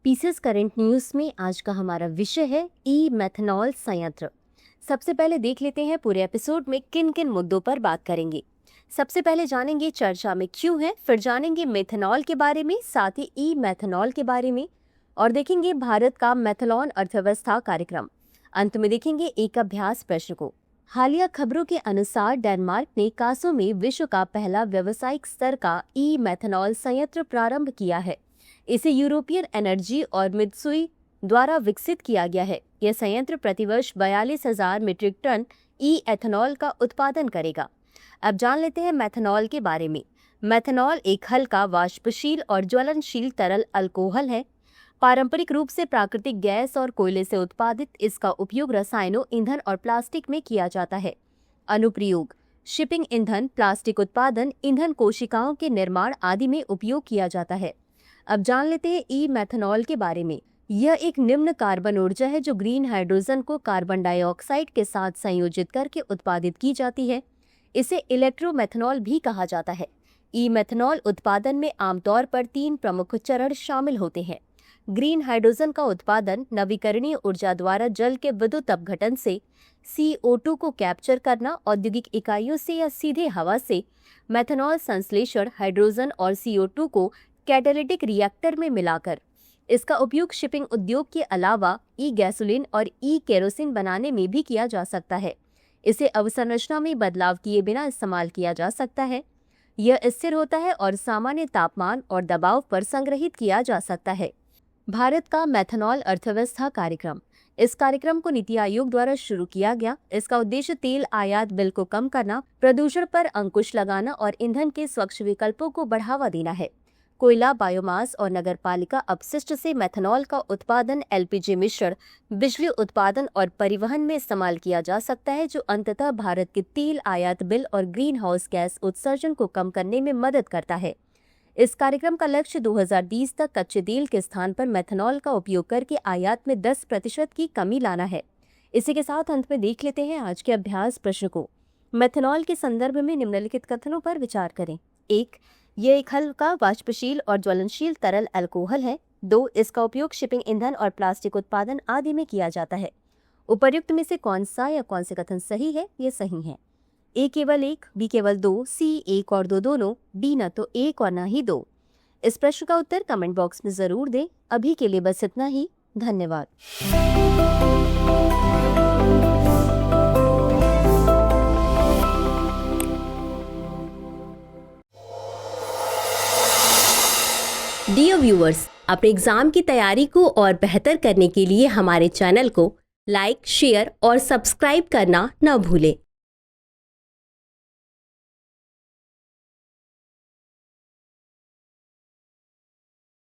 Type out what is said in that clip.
PCS current news में आज का हमारा विषय है ई मेथनॉल संयंत्र। सबसे पहले देख लेते हैं पूरे एपिसोड में किन किन मुद्दों पर बात करेंगे। सबसे पहले जानेंगे चर्चा में क्यों है, फिर जानेंगे मेथनॉल के बारे में, साथ ही ई मेथनॉल के बारे में, और देखेंगे भारत का मेथनॉल अर्थव्यवस्था कार्यक्रम। अंत में देखेंगे एक अभ्यास प्रश्न को। हालिया खबरों के अनुसार डेनमार्क ने कासो में विश्व का पहला व्यावसायिक स्तर का ई मेथनॉल संयंत्र प्रारंभ किया है। इसे यूरोपियन एनर्जी और मित्सुई द्वारा विकसित किया गया है। यह संयंत्र प्रतिवर्ष 42,000 मीट्रिक टन ई एथेनॉल का उत्पादन करेगा। अब जान लेते हैं मेथनॉल के बारे में। मेथनॉल एक हल्का, वाष्पशील और ज्वलनशील तरल अल्कोहल है। पारंपरिक रूप से प्राकृतिक गैस और कोयले से उत्पादित इसका उपयोग रसायनों, ईंधन और प्लास्टिक में किया जाता है। अनुप्रयोग: शिपिंग ईंधन, प्लास्टिक उत्पादन, ईंधन कोशिकाओं के निर्माण आदि में उपयोग किया जाता है। अब जान लेते हैं ई मेथनॉल के बारे में। यह एक निम्न कार्बन ऊर्जा है जो ग्रीन हाइड्रोजन को कार्बन डाइऑक्साइड के साथ संयोजित करके उत्पादित की जाती है। इसे इलेक्ट्रोमेथनॉल भी कहा जाता है। ई मेथनॉल उत्पादन में आमतौर पर 3 प्रमुख चरण शामिल होते हैं। ग्रीन हाइड्रोजन का उत्पादन नवीकरणीय ऊर्जा द्वारा जल के विद्युत अपघटन से CO2 को कैप्चर करना, औद्योगिक इकाइयों से या सीधे हवा से मेथनॉल संश्लेषण, हाइड्रोजन और CO2 को कैटालिटिक रिएक्टर में मिलाकर। इसका उपयोग शिपिंग उद्योग के अलावा ई गैसोलीन और ई केरोसिन बनाने में भी किया जा सकता है। इसे अवसंरचना में बदलाव किए बिना इस्तेमाल किया जा सकता है। यह स्थिर होता है और सामान्य तापमान और दबाव पर संग्रहित किया जा सकता है। भारत का मेथनॉल अर्थव्यवस्था कार्यक्रम। इस कार्यक्रम को नीति आयोग द्वारा शुरू किया गया। इसका उद्देश्य तेल आयात बिल को कम करना, प्रदूषण पर अंकुश लगाना और ईंधन के स्वच्छ विकल्पों को बढ़ावा देना है। कोयला, बायोमास और नगरपालिका अपशिष्ट से मेथनॉल का उत्पादन, LPG मिश्रण, बिजली उत्पादन और परिवहन में इस्तेमाल किया जा सकता है, जो अंततः भारत के तेल आयात बिल और ग्रीन हाउस गैस उत्सर्जन को कम करने में मदद करता है। इस कार्यक्रम का लक्ष्य 2020 तक कच्चे तेल के स्थान पर मेथनॉल का उपयोग करके आयात में 10% की कमी लाना है। इसी के साथ अंत में देख लेते हैं आज के अभ्यास प्रश्न को। मेथनॉल के संदर्भ में निम्नलिखित कथनों पर विचार करें। 1. यह एक हल्का, वाष्पशील और ज्वलनशील तरल अल्कोहल है। 2. इसका उपयोग शिपिंग ईंधन और प्लास्टिक उत्पादन आदि में किया जाता है। उपर्युक्त में से कौन सा या कौन से कथन सही है? ये सही है। A केवल 1, B केवल 2, C 1 और 2 दोनों, D न तो 1 और न ही 2। इस प्रश्न का उत्तर कमेंट बॉक्स में जरूर दें। अभी के लिए बस इतना ही। धन्यवाद। डियर व्यूअर्स, अपने एग्जाम की तैयारी को और बेहतर करने के लिए हमारे चैनल को लाइक, शेयर और सब्सक्राइब करना न भूलें।